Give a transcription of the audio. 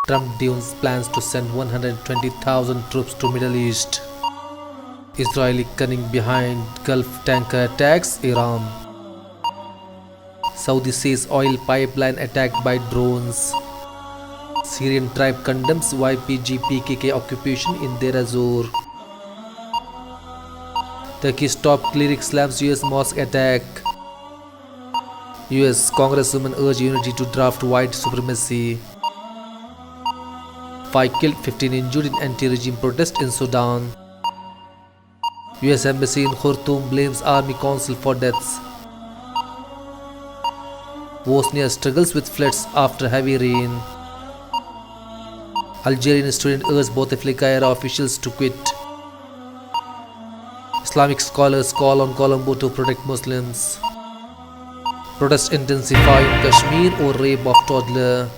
Trump dunes plans to send 120,000 troops to Middle East. Israeli cunning behind Gulf tanker attacks Iran. Saudi says oil pipeline attacked by drones. Syrian tribe condemns YPG-PKK occupation in Deir ez-Zor. Turkey's top cleric slams US mosque attack. US Congresswomen urge unity to draft white supremacy. 5 killed, 15 injured in anti-regime protest in Sudan. US Embassy in Khartoum blames Army Council for deaths. Bosnia struggles with floods after heavy rain. Algerian student urged Bouteflika era officials to quit. Islamic scholars call on Colombo to protect Muslims. Protests intensify in Kashmir over rape of toddler.